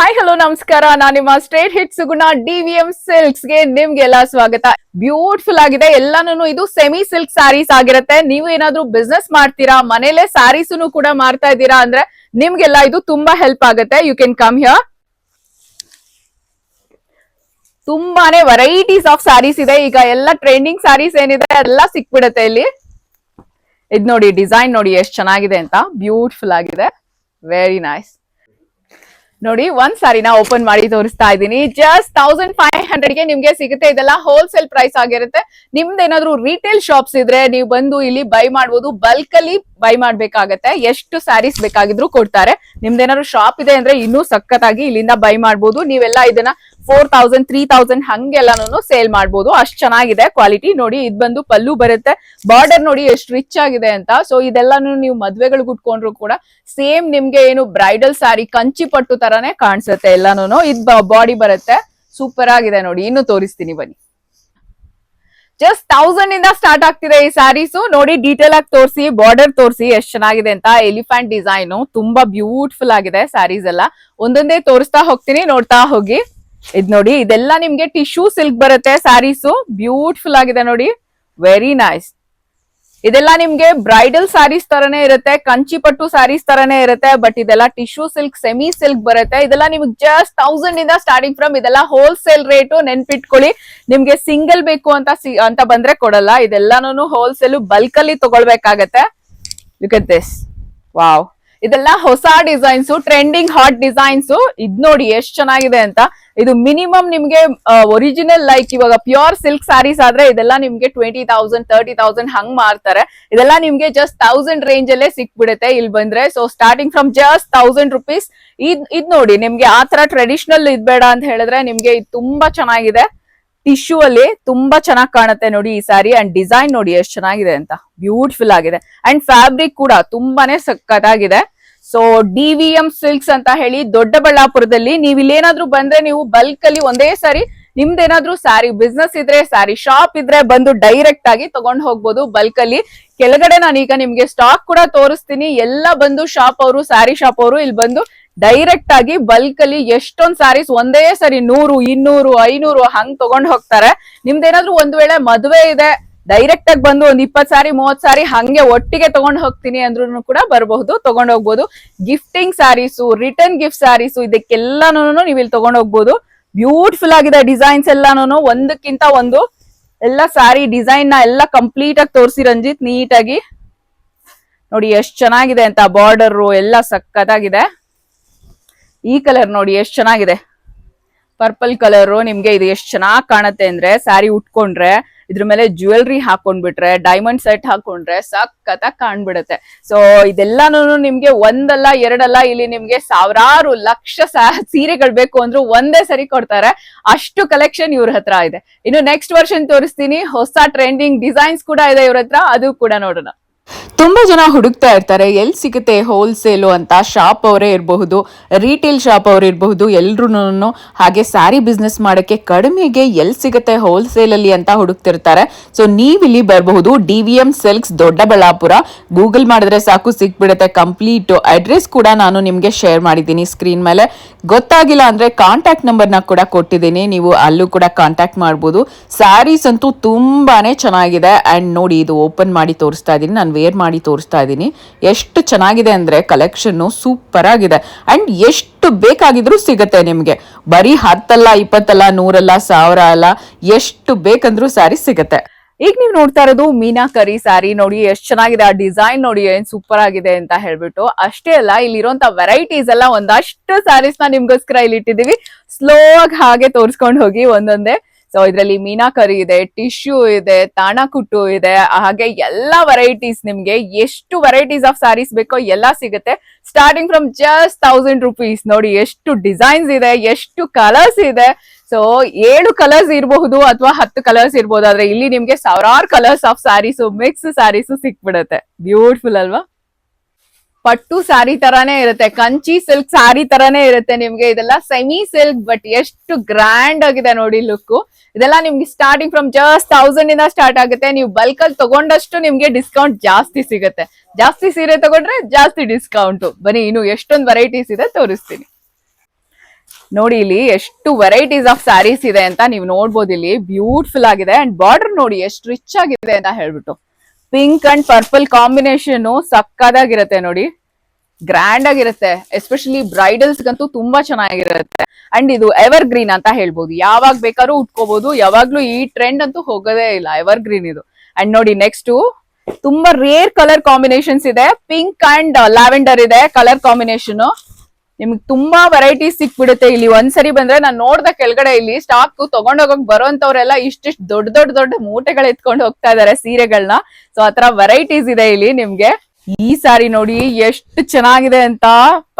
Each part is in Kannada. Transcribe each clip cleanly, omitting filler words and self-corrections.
ಹಾಯ್ ಹಲೋ ನಮಸ್ಕಾರ, ನಾನು ನಿಮ್ಮ ಸ್ಟ್ರೇಟ್ ಹಿಟ್ ಸುಗುಣ DVM ಸಿಲ್ಕ್ಸ್ ಗೆ ನಿಮ್ಗೆಲ್ಲ ಸ್ವಾಗತ. ಬ್ಯೂಟಿಫುಲ್ ಆಗಿದೆ ಎಲ್ಲಾನು. ಇದು ಸೆಮಿ ಸಿಲ್ಕ್ ಸ್ಯಾರೀಸ್ ಆಗಿರುತ್ತೆ. ನೀವು ಏನಾದ್ರೂ ಬಿಸ್ನೆಸ್ ಮಾಡ್ತೀರಾ, ಮನೇಲೆ ಸ್ಯಾರೀಸ್ ಕೂಡ ಮಾಡ್ತಾ ಇದ್ದೀರಾ ಅಂದ್ರೆ ನಿಮ್ಗೆಲ್ಲ ಇದು ತುಂಬಾ ಹೆಲ್ಪ್ ಆಗುತ್ತೆ. You can come here. ತುಂಬಾನೇ ವೆರೈಟೀಸ್ ಆಫ್ ಸ್ಯಾರೀಸ್ ಇದೆ. ಈಗ ಎಲ್ಲ ಟ್ರೆಂಡಿಂಗ್ ಸ್ಯಾರೀಸ್ ಏನಿದೆ ಎಲ್ಲ ಸಿಕ್ಬಿಡುತ್ತೆ ಇಲ್ಲಿ. ಇದ್ ನೋಡಿ, ಡಿಸೈನ್ ನೋಡಿ ಎಷ್ಟು ಚೆನ್ನಾಗಿದೆ ಅಂತ. ಬ್ಯೂಟಿಫುಲ್ ಆಗಿದೆ, ವೆರಿ ನೈಸ್. ನೋಡಿ, ಒಂದ್ ಸಾರಿನ ಓಪನ್ ಮಾಡಿ ತೋರಿಸ್ತಾ ಇದ್ದೀನಿ. ಜಸ್ಟ್ 1500 ಗೆ ನಿಮ್ಗೆ ಸಿಗುತ್ತೆ. ಇದೆಲ್ಲ ಹೋಲ್ಸೇಲ್ ಪ್ರೈಸ್ ಆಗಿರುತ್ತೆ. ನಿಮ್ದೇನಾದ್ರೂ ರಿಟೇಲ್ ಶಾಪ್ಸ್ ಇದ್ರೆ ನೀವು ಬಂದು ಇಲ್ಲಿ ಬೈ ಮಾಡ್ಬೋದು. ಬಲ್ಕ್ ಅಲ್ಲಿ ಬೈ ಮಾಡ್ಬೇಕಾಗತ್ತೆ. ಎಷ್ಟು ಸ್ಯಾರೀಸ್ ಬೇಕಾಗಿದ್ರು ಕೊಡ್ತಾರೆ. ನಿಮ್ದೇನಾದ್ರು ಶಾಪ್ ಇದೆ ಅಂದ್ರೆ ಇನ್ನೂ ಸಖತ್ತಾಗಿ ಇಲ್ಲಿಂದ ಬೈ ಮಾಡ್ಬೋದು. ನೀವೆಲ್ಲ ಇದನ್ನ 4000 3000 ಹಂಗೆಲ್ಲಾನು ಸೇಲ್ ಮಾಡ್ಬೋದು. ಅಷ್ಟ್ ಚೆನ್ನಾಗಿದೆ ಕ್ವಾಲಿಟಿ. ನೋಡಿ, ಇದ್ ಬಂದು ಪಲ್ಲು ಬರುತ್ತೆ. ಬಾರ್ಡರ್ ನೋಡಿ ಎಷ್ಟು ರಿಚ್ ಆಗಿದೆ ಅಂತ. ಸೊ ಇದೆಲ್ಲಾನು ನೀವು ಮದ್ವೆಗಳಿಗೆ ಉಟ್ಕೊಂಡ್ರು ಕೂಡ ಸೇಮ್ ನಿಮ್ಗೆ ಏನು ಬ್ರೈಡಲ್ ಸ್ಯಾರಿ ಕಂಚಿ ಪಟ್ಟು ತರಾನೇ ಕಾಣಿಸುತ್ತೆ ಎಲ್ಲಾನು. ಇದ್ ಬಾಡಿ ಬರುತ್ತೆ. ಸೂಪರ್ ಆಗಿದೆ ನೋಡಿ. ಇನ್ನು ತೋರಿಸ್ತೀನಿ ಬನ್ನಿ. ಜಸ್ಟ್ 1000 ಇಂದ ಸ್ಟಾರ್ಟ್ ಆಗ್ತಿದೆ ಈ ಸ್ಯಾರೀಸ್. ನೋಡಿ, ಡೀಟೇಲ್ ಆಗಿ ತೋರಿಸಿ, ಬಾರ್ಡರ್ ತೋರಿಸಿ ಎಷ್ಟು ಚೆನ್ನಾಗಿದೆ ಅಂತ. ಎಲಿಫೆಂಟ್ ಡಿಸೈನ್ ತುಂಬಾ ಬ್ಯೂಟಿಫುಲ್ ಆಗಿದೆ ಸ್ಯಾರೀಸ್ ಎಲ್ಲ. ಒಂದೊಂದೇ ತೋರಿಸ್ತಾ ಹೋಗ್ತೀನಿ, ನೋಡ್ತಾ ಹೋಗಿ. ಇದ್ ನೋಡಿ, ಇದೆಲ್ಲ ನಿಮ್ಗೆ ಟಿಶ್ಯೂ ಸಿಲ್ಕ್ ಬರುತ್ತೆ ಸ್ಯಾರೀಸ್. ಬ್ಯೂಟಿಫುಲ್ ಆಗಿದೆ ನೋಡಿ, ವೆರಿ ನೈಸ್. ಇದೆಲ್ಲ ನಿಮ್ಗೆ ಬ್ರೈಡಲ್ ಸ್ಯಾರೀಸ್ ತರನೇ ಇರುತ್ತೆ, ಕಂಚಿ ಪಟ್ಟು ಸ್ಯಾರೀಸ್ ತರನೇ ಇರುತ್ತೆ. ಬಟ್ ಇದೆಲ್ಲ ಟಿಶ್ಯೂ ಸಿಲ್ಕ್, ಸೆಮಿ ಸಿಲ್ಕ್ ಬರುತ್ತೆ. ಇದೆಲ್ಲ ನಿಮ್ಗೆ ಜಸ್ಟ್ 1000 ಇಂದ ಸ್ಟಾರ್ಟಿಂಗ್ ಫ್ರಮ್. ಇದೆಲ್ಲ ಹೋಲ್ಸೇಲ್ ರೇಟು, ನೆನ್ಪಿಟ್ಕೊಳ್ಳಿ. ನಿಮ್ಗೆ ಸಿಂಗಲ್ ಬೇಕು ಅಂತ ಬಂದ್ರೆ ಕೊಡಲ್ಲ. ಇದೆಲ್ಲಾನು ಹೋಲ್ಸೇಲ್ ಬಲ್ಕ್ ಅಲ್ಲಿ ತಗೊಳ್ಬೇಕಾಗತ್ತೆ. Look at this, wow. ಇದೆಲ್ಲ ಹೊಸ ಡಿಸೈನ್ಸ್, ಟ್ರೆಂಡಿಂಗ್ ಹಾಟ್ ಡಿಸೈನ್ಸ್. ಇದ್ ನೋಡಿ ಎಷ್ಟು ಚೆನ್ನಾಗಿದೆ ಅಂತ. ಇದು ಮಿನಿಮಮ್ ನಿಮ್ಗೆ ಒರಿಜಿನಲ್ ಲೈಕ್ ಇವಾಗ ಪ್ಯೂರ್ ಸಿಲ್ಕ್ ಸ್ಯಾರೀಸ್ ಆದ್ರೆ ಇದೆಲ್ಲ ನಿಮ್ಗೆ 20,000 30,000 ಹಂಗ್ ಮಾರ್ತಾರೆ. ಇದೆಲ್ಲ ನಿಮ್ಗೆ ಜಸ್ಟ್ 1000 ರೇಂಜ್ ಅಲ್ಲೇ ಸಿಕ್ಬಿಡುತ್ತೆ ಇಲ್ಲಿ ಬಂದ್ರೆ. So starting from just 1000 rupees. ಇದ್ ನೋಡಿ, ನಿಮ್ಗೆ ಆತರ ಟ್ರೆಡಿಷನಲ್ ಇದ್ ಬೇಡ ಅಂತ ಹೇಳಿದ್ರೆ ನಿಮ್ಗೆ ಇದು ತುಂಬಾ ಚೆನ್ನಾಗಿದೆ. ಟಿಶ್ಯೂ ಅಲ್ಲಿ ತುಂಬಾ ಚೆನ್ನಾಗಿ ಕಾಣುತ್ತೆ ನೋಡಿ ಈ ಸ್ಯಾರಿ. ಅಂಡ್ ಡಿಸೈನ್ ನೋಡಿ ಎಷ್ಟು ಚೆನ್ನಾಗಿದೆ ಅಂತ. ಬ್ಯೂಟಿಫುಲ್ ಆಗಿದೆ. ಅಂಡ್ ಫ್ಯಾಬ್ರಿಕ್ ಕೂಡ ತುಂಬಾನೇ ಸಖತ್ತಾಗಿದೆ. ಸೊ DVM ಸಿಲ್ಕ್ಸ್ ಅಂತ ಹೇಳಿ ದೊಡ್ಡಬಳ್ಳಾಪುರದಲ್ಲಿ. ನೀವು ಇಲ್ಲೇನಾದ್ರೂ ಬಂದ್ರೆ ನೀವು ಬಲ್ಕ್ ಅಲ್ಲಿ ಒಂದೇ ಸಾರಿ ನಿಮ್ದೇನಾದ್ರೂ ಸ್ಯಾರಿ ಬಿಸ್ನೆಸ್ ಇದ್ರೆ, ಸ್ಯಾರಿ ಶಾಪ್ ಇದ್ರೆ ಬಂದು ಡೈರೆಕ್ಟ್ ಆಗಿ ತಗೊಂಡ್ ಹೋಗ್ಬೋದು ಬಲ್ಕ್ ಅಲ್ಲಿ. ಕೆಳಗಡೆ ನಾನೀಗ ನಿಮ್ಗೆ ಸ್ಟಾಕ್ ಕೂಡ ತೋರಿಸ್ತೀನಿ. ಎಲ್ಲ ಬಂದು ಶಾಪ್ ಅವರು, ಸ್ಯಾರಿ ಶಾಪ್ ಅವರು ಇಲ್ಲಿ ಬಂದು ಡೈರೆಕ್ಟ್ ಆಗಿ ಬಲ್ಕ್ ಅಲ್ಲಿ ಎಷ್ಟೊಂದ್ ಸ್ಯಾರೀಸ್ ಒಂದೇ ಸರಿ 100 200 500 ಹಂಗ್ ತಗೊಂಡ್ ಹೋಗ್ತಾರೆ. ನಿಮ್ದೇನಾದ್ರೂ ಒಂದ್ ವೇಳೆ ಮದ್ವೆ ಇದೆ, ಡೈರೆಕ್ಟ್ ಆಗಿ ಬಂದು ಒಂದ್ 20 ಸಾರಿ 30 ಸಾರಿ ಹಂಗೆ ಒಟ್ಟಿಗೆ ತಗೊಂಡ್ ಹೋಗ್ತೀನಿ ಅಂದ್ರೂ ಕೂಡ ಬರಬಹುದು, ತಗೊಂಡ್ ಹೋಗ್ಬೋದು. Gifting saris, return gift saris, ಇದಕ್ಕೆಲ್ಲಾನು ನೀವು ಇಲ್ಲಿ ತಗೊಂಡ್ ಹೋಗ್ಬೋದು. ಬ್ಯೂಟಿಫುಲ್ ಆಗಿದೆ ಡಿಸೈನ್ಸ್ ಎಲ್ಲಾನು, ಒಂದಕ್ಕಿಂತ ಒಂದು. ಎಲ್ಲ ಸ್ಯಾರಿ ಡಿಸೈನ್ ನ ಎಲ್ಲ ಕಂಪ್ಲೀಟ್ ಆಗಿ ತೋರಿಸಿ ರಂಜಿತ್, ನೀಟಾಗಿ ನೋಡಿ ಎಷ್ಟ್ ಚೆನ್ನಾಗಿದೆ ಅಂತ. ಬಾರ್ಡರ್ ಎಲ್ಲ ಸಕ್ಕತ್ತಾಗಿದೆ. ಈ ಕಲರ್ ನೋಡಿ ಎಷ್ಟು ಚೆನ್ನಾಗಿದೆ, ಪರ್ಪಲ್ ಕಲರ್. ನಿಮ್ಗೆ ಇದು ಎಷ್ಟು ಚೆನ್ನಾಗಿ ಕಾಣುತ್ತೆ ಅಂದ್ರೆ ಸ್ಯಾರಿ ಉಟ್ಕೊಂಡ್ರೆ, ಇದ್ರ ಮೇಲೆ ಜ್ಯುವೆಲ್ರಿ ಹಾಕೊಂಡ್ಬಿಟ್ರೆ, ಡೈಮಂಡ್ ಸೆಟ್ ಹಾಕೊಂಡ್ರೆ ಸಖತ್ತಾಗಿ ಕಾಣ್ಬಿಡುತ್ತೆ. ಸೊ ಇದೆಲ್ಲಾನು ನಿಮ್ಗೆ ಒಂದಲ್ಲ ಎರಡಲ್ಲ, ಇಲ್ಲಿ ನಿಮ್ಗೆ ಸಾವಿರಾರು ಲಕ್ಷ ಸೀರೆಗಳು ಬೇಕು ಅಂದ್ರೂ ಒಂದೇ ಸರಿ ಕೊಡ್ತಾರೆ. ಅಷ್ಟು ಕಲೆಕ್ಷನ್ ಇವ್ರ ಹತ್ರ ಇದೆ. ಇನ್ನು ನೆಕ್ಸ್ಟ್ ವರ್ಷನ್ ತೋರಿಸ್ತೀನಿ. ಹೊಸ ಟ್ರೆಂಡಿಂಗ್ ಡಿಸೈನ್ಸ್ ಕೂಡ ಇದೆ ಇವ್ರ ಹತ್ರ, ಅದು ಕೂಡ ನೋಡೋಣ. ತುಂಬಾ ಜನ ಹುಡುಕ್ತಾ ಇರ್ತಾರೆ ಎಲ್ಲಿ ಸಿಗುತ್ತೆ ಹೋಲ್ಸೇಲು ಅಂತ. ಶಾಪ್ ಅವರೇ ಇರಬಹುದು, ರಿಟೇಲ್ ಶಾಪ್ ಅವ್ರು ಇರಬಹುದು, ಎಲ್ರು ಹಾಗೆ ಸ್ಯಾರಿ ಬಿಸ್ನೆಸ್ ಮಾಡಕ್ಕೆ ಕಡಿಮೆಗೆ ಎಲ್ಲಿ ಸಿಗುತ್ತೆ ಹೋಲ್ಸೇಲ್ ಅಲ್ಲಿ ಅಂತ ಹುಡುಕ್ತಿರ್ತಾರೆ. ಸೊ ನೀವಿಲ್ಲಿ ಬರಬಹುದು. DVM silks Doddaballapura. ಗೂಗಲ್ ಮಾಡಿದ್ರೆ ಸಾಕು ಸಿಕ್ಬಿಡುತ್ತೆ. ಕಂಪ್ಲೀಟ್ ಅಡ್ರೆಸ್ ಕೂಡ ನಾನು ನಿಮ್ಗೆ ಶೇರ್ ಮಾಡಿದ್ದೀನಿ ಸ್ಕ್ರೀನ್ ಮೇಲೆ. ಗೊತ್ತಾಗಿಲ್ಲ ಅಂದ್ರೆ ಕಾಂಟ್ಯಾಕ್ಟ್ ನಂಬರ್ನ ಕೂಡ ಕೊಟ್ಟಿದ್ದೀನಿ, ನೀವು ಅಲ್ಲೂ ಕೂಡ ಕಾಂಟ್ಯಾಕ್ಟ್ ಮಾಡ್ಬೋದು. ಸ್ಯಾರೀಸ್ ಅಂತೂ ತುಂಬಾನೇ ಚೆನ್ನಾಗಿದೆ. ಅಂಡ್ ನೋಡಿ, ಇದು ಓಪನ್ ಮಾಡಿ ತೋರಿಸ್ತಾ ಇದ್ದೀನಿ, ನಾನು ವೇರ್ ಮಾಡಿ ತೋರಿಸ್ತಾ ಇದ್ದೀನಿ. ಎಷ್ಟು ಚೆನ್ನಾಗಿದೆ ಅಂದ್ರೆ ಕಲೆಕ್ಷನ್ ಸೂಪರ್ ಆಗಿದೆ. ಅಂಡ್ ಎಷ್ಟು ಬೇಕಾಗಿದ್ರು ಸಿಗತ್ತೆ ನಿಮ್ಗೆ. ಬರೀ 10 ಅಲ್ಲ 20 ಅಲ್ಲ 100 ಅಲ್ಲ 1000 ಅಲ್ಲ, ಎಷ್ಟು ಬೇಕಂದ್ರೂ ಸ್ಯಾರಿ ಸಿಗತ್ತೆ. ಈಗ ನೀವು ನೋಡ್ತಾ ಇರೋದು ಮೀನಾಕರಿ ಸ್ಯಾರಿ. ನೋಡಿ ಎಷ್ಟು ಚೆನ್ನಾಗಿದೆ, ಆ ಡಿಸೈನ್ ನೋಡಿ ಏನ್ ಸೂಪರ್ ಆಗಿದೆ ಅಂತ ಹೇಳ್ಬಿಟ್ಟು. ಅಷ್ಟೇ ಅಲ್ಲ, ಇಲ್ಲಿರುವಂತ ವೆರೈಟೀಸ್ ಎಲ್ಲ ಒಂದಷ್ಟು ಸ್ಯಾರೀಸ್ ನ ನಿಮ್ಗೋಸ್ಕರ ಇಲ್ಲಿ ಇಟ್ಟಿದೀವಿ. ಸ್ಲೋ ಆಗಿ ಹಾಗೆ ತೋರಿಸ್ಕೊಂಡು ಹೋಗಿ ಒಂದೊಂದೇ. ಸೊ ಇದ್ರಲ್ಲಿ ಮೀನಾಕರಿ ಇದೆ, ಟಿಶ್ಯೂ ಇದೆ, ತಾಣಕುಟ್ಟು ಇದೆ, ಹಾಗೆ ಎಲ್ಲಾ ವೆರೈಟೀಸ್. ನಿಮ್ಗೆ ಎಷ್ಟು ವೆರೈಟೀಸ್ ಆಫ್ ಸ್ಯಾರೀಸ್ ಬೇಕೋ ಎಲ್ಲ ಸಿಗುತ್ತೆ. Starting from just 1000 rupees. ನೋಡಿ ಎಷ್ಟು ಡಿಸೈನ್ಸ್ ಇದೆ, ಎಷ್ಟು ಕಲರ್ಸ್ ಇದೆ. ಸೊ 7 ಕಲರ್ಸ್ ಇರಬಹುದು ಅಥವಾ 10 ಕಲರ್ಸ್ ಇರ್ಬೋದು. ಆದ್ರೆ ಇಲ್ಲಿ ನಿಮ್ಗೆ ಸಾವಿರಾರು colours of saris, mix saris ಸಿಕ್ಬಿಡತ್ತೆ. ಬ್ಯೂಟಿಫುಲ್ ಅಲ್ವಾ? ಪಟ್ಟು ಸ್ಯಾರಿ ತರಾನೇ ಇರುತ್ತೆ, ಕಂಚಿ ಸಿಲ್ಕ್ ಸ್ಯಾರಿ ತರಾನೇ ಇರುತ್ತೆ ನಿಮ್ಗೆ. ಇದೆಲ್ಲ ಸೆಮಿ ಸಿಲ್ಕ್, ಬಟ್ ಎಷ್ಟು ಗ್ರ್ಯಾಂಡ್ ಆಗಿದೆ ನೋಡಿ ಲುಕ್. ಇದೆಲ್ಲ ನಿಮ್ಗೆ ಸ್ಟಾರ್ಟಿಂಗ್ ಫ್ರಮ್ ಜಸ್ಟ್ 1000 ಇಂದ ಸ್ಟಾರ್ಟ್ ಆಗುತ್ತೆ. ನೀವು ಬಲ್ಕ್ ಅಲ್ಲಿ ತಗೊಂಡಷ್ಟು ನಿಮ್ಗೆ ಡಿಸ್ಕೌಂಟ್ ಜಾಸ್ತಿ ಸಿಗುತ್ತೆ. ಜಾಸ್ತಿ ಸೀರೆ ತಗೊಂಡ್ರೆ ಜಾಸ್ತಿ ಡಿಸ್ಕೌಂಟ್. ಬನ್ನಿ, ಇನ್ನು ಎಷ್ಟೊಂದು ವೆರೈಟೀಸ್ ಇದೆ ತೋರಿಸ್ತೀನಿ. ನೋಡಿ ಇಲ್ಲಿ ಎಷ್ಟು ವೆರೈಟೀಸ್ ಆಫ್ ಸ್ಯಾರೀಸ್ ಇದೆ ಅಂತ ನೀವು ನೋಡ್ಬೋದು. ಇಲ್ಲಿ ಬ್ಯೂಟಿಫುಲ್ ಆಗಿದೆ ಅಂಡ್ ಬಾರ್ಡರ್ ನೋಡಿ ಎಷ್ಟು ರಿಚ್ ಆಗಿದೆ ಅಂತ ಹೇಳ್ಬಿಟ್ಟು. ಪಿಂಕ್ ಅಂಡ್ ಪರ್ಪಲ್ ಕಾಂಬಿನೇಷನ್ ಸಕ್ಕದಾಗಿರುತ್ತೆ ನೋಡಿ, ಗ್ರ್ಯಾಂಡ್ ಆಗಿರುತ್ತೆ. ಎಸ್ಪೆಷಲಿ ಬ್ರೈಡಲ್ಸ್ ಗಂತೂ ತುಂಬಾ ಚೆನ್ನಾಗಿರುತ್ತೆ. ಅಂಡ್ ಇದು ಎವರ್ ಗ್ರೀನ್ ಅಂತ ಹೇಳ್ಬೋದು, ಯಾವಾಗ ಬೇಕಾದ್ರೂ ಉಟ್ಕೋಬಹುದು, ಯಾವಾಗ್ಲೂ ಈ ಟ್ರೆಂಡ್ ಅಂತೂ ಹೋಗೋದೇ ಇಲ್ಲ, ಎವರ್ ಗ್ರೀನ್ ಇದು. ಅಂಡ್ ನೋಡಿ ನೆಕ್ಸ್ಟ್ ತುಂಬಾ ರೇರ್ ಕಲರ್ ಕಾಂಬಿನೇಷನ್ಸ್ ಇದೆ. ಪಿಂಕ್ ಅಂಡ್ ಲ್ಯಾವೆಂಡರ್ ಇದೆ ಕಲರ್ ಕಾಂಬಿನೇಷನ್. ನಿಮ್ಗೆ ತುಂಬಾ ವೆರೈಟೀಸ್ ಸಿಕ್ಬಿಡುತ್ತೆ ಇಲ್ಲಿ. ಒಂದ್ಸರಿ ಬಂದ್ರೆ ನಾನು ನೋಡ್ದ ಕೆಳಗಡೆ ಇಲ್ಲಿ ಸ್ಟಾಕ್ ತಗೊಂಡೋಗಕ್ ಬರೋಂತವ್ರೆಲ್ಲ ಇಷ್ಟಿಷ್ಟು ದೊಡ್ಡ ಮೂಟೆಗಳು ಎತ್ಕೊಂಡು ಹೋಗ್ತಾ ಇದಾರೆ ಸೀರೆಗಳನ್ನ. ಸೊ ಆತರ ವೆರೈಟೀಸ್ ಇದೆ ಇಲ್ಲಿ ನಿಮ್ಗೆ. ಈ ಸಾರಿ ನೋಡಿ ಎಷ್ಟು ಚೆನ್ನಾಗಿದೆ ಅಂತ,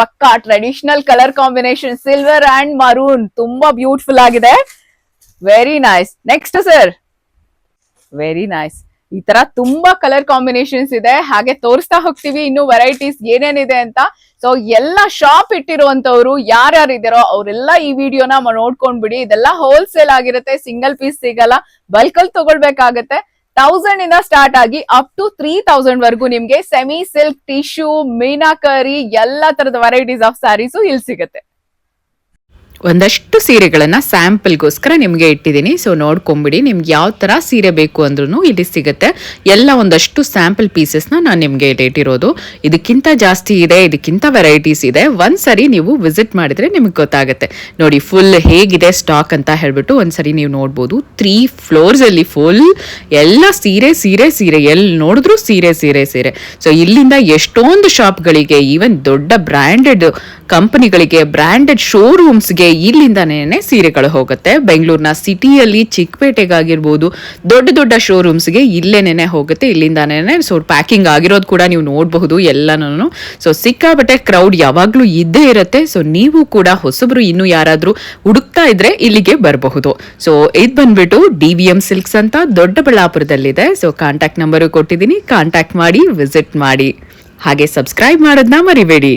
ಪಕ್ಕಾ traditional colour combination, silver and maroon, ತುಂಬಾ ಬ್ಯೂಟಿಫುಲ್ ಆಗಿದೆ. Very nice. Next sir, very nice. ಈ ತರ ತುಂಬಾ ಕಲರ್ ಕಾಂಬಿನೇಷನ್ಸ್ ಇದೆ, ಹಾಗೆ ತೋರಿಸ್ತಾ ಹೋಗ್ತೀವಿ ಇನ್ನು ವೆರೈಟೀಸ್ ಏನೇನಿದೆ ಅಂತ. ಸೊ ಎಲ್ಲ ಶಾಪ್ ಇಟ್ಟಿರುವಂತವ್ರು ಯಾರ್ಯಾರು ಇದಾರೋ ಅವರೆಲ್ಲ ಈ ವಿಡಿಯೋನ ನೋಡ್ಕೊಂಡ್ಬಿಡಿ. ಇದೆಲ್ಲ ಹೋಲ್ಸೇಲ್ ಆಗಿರುತ್ತೆ, ಸಿಂಗಲ್ ಪೀಸ್ ಸಿಗಲ್ಲ, ಬಲ್ಕ್ ಅಲ್ಲಿ ತಗೊಳ್ಬೇಕಾಗತ್ತೆ. 1000 ಇಂದ ಸ್ಟಾರ್ಟ್ ಆಗಿ ಅಪ್ ಟು 3000 ವರ್ಗೂ ನಿಮ್ಗೆ ಸೆಮಿ ಸಿಲ್ಕ್, ಟಿಶ್ಯೂ, ಮೀನಾಕರಿ ಎಲ್ಲಾ ತರದ ವೆರೈಟೀಸ್ ಆಫ್ ಸ್ಯಾರೀಸ್ ಇಲ್ಲಿ ಸಿಗುತ್ತೆ. ಒಂದಷ್ಟು ಸೀರೆಗಳನ್ನ ಸ್ಯಾಂಪಲ್ಗೋಸ್ಕರ ನಿಮಗೆ ಇಟ್ಟಿದ್ದೀನಿ. ಸೊ ನೋಡ್ಕೊಂಬಿಡಿ, ನಿಮ್ಗೆ ಯಾವ ತರ ಸೀರೆ ಬೇಕು ಅಂದ್ರೂ ಇಲ್ಲಿ ಸಿಗುತ್ತೆ. ಎಲ್ಲ ಒಂದಷ್ಟು ಸ್ಯಾಂಪಲ್ ಪೀಸಸ್ನ ನಾನು ನಿಮ್ಗೆ ಇಟ್ಟಿರೋದು. ಇದಕ್ಕಿಂತ ಜಾಸ್ತಿ ಇದೆ, ಇದಕ್ಕಿಂತ ವೆರೈಟೀಸ್ ಇದೆ. ಒಂದ್ಸರಿ ನೀವು ವಿಸಿಟ್ ಮಾಡಿದ್ರೆ ನಿಮ್ಗೆ ಗೊತ್ತಾಗುತ್ತೆ. ನೋಡಿ ಫುಲ್ ಹೇಗಿದೆ ಸ್ಟಾಕ್ ಅಂತ ಹೇಳ್ಬಿಟ್ಟು ಒಂದ್ಸರಿ ನೀವು ನೋಡ್ಬೋದು. 3 ಫ್ಲೋರ್ಸ್ ಅಲ್ಲಿ ಫುಲ್ ಎಲ್ಲ ಸೀರೆ ಸೀರೆ ಸೀರೆ, ಎಲ್ಲಿ ನೋಡಿದ್ರು ಸೀರೆ ಸೀರೆ ಸೀರೆ. ಸೊ ಇಲ್ಲಿಂದ ಎಷ್ಟೊಂದು ಶಾಪ್ಗಳಿಗೆ, ಈವನ್ ದೊಡ್ಡ ಬ್ರ್ಯಾಂಡೆಡ್ ಕಂಪನಿಗಳಿಗೆ, ಬ್ರ್ಯಾಂಡೆಡ್ ಶೋರೂಮ್ಸ್ಗೆ ಇಲ್ಲಿಂದಾನೇ ಸೀರೆಗಳು ಹೋಗುತ್ತೆ. ಬೆಂಗಳೂರಿನ ಸಿಟಿಯಲ್ಲಿ ಚಿಕ್ಕಪೇಟೆಗಾಗಿರ್ಬೋದು, ದೊಡ್ಡ ದೊಡ್ಡ ಶೋರೂಮ್ಸ್ಗೆ ಇಲ್ಲೇನೆ ಹೋಗುತ್ತೆ, ಇಲ್ಲಿಂದಾನೇ. ಸೊ ಪ್ಯಾಕಿಂಗ್ ಆಗಿರೋದು ಕೂಡ ನೀವು ನೋಡಬಹುದು ಎಲ್ಲನೂ. ಸೊ ಸಿಕ್ಕಾಬಟ್ಟೆ ಕ್ರೌಡ್ ಯಾವಾಗ್ಲೂ ಇದ್ದೇ ಇರುತ್ತೆ. ಸೊ ನೀವು ಕೂಡ ಹೊಸಬ್ರು ಇನ್ನು ಯಾರಾದ್ರೂ ಹುಡುಕ್ತಾ ಇದ್ರೆ ಇಲ್ಲಿಗೆ ಬರಬಹುದು. ಸೊ ಇದು ಬಂದ್ಬಿಟ್ಟು DVM ಸಿಲ್ಕ್ಸ್ ಅಂತ ದೊಡ್ಡಬಳ್ಳಾಪುರದಲ್ಲಿದೆ. ಸೊ ಕಾಂಟ್ಯಾಕ್ಟ್ ನಂಬರ್ ಕೊಟ್ಟಿದ್ದೀನಿ, ಕಾಂಟ್ಯಾಕ್ಟ್ ಮಾಡಿ, ವಿಸಿಟ್ ಮಾಡಿ. ಹಾಗೆ ಸಬ್ಸ್ಕ್ರೈಬ್ ಮಾಡೋದನ್ನ ಮರಿಬೇಡಿ.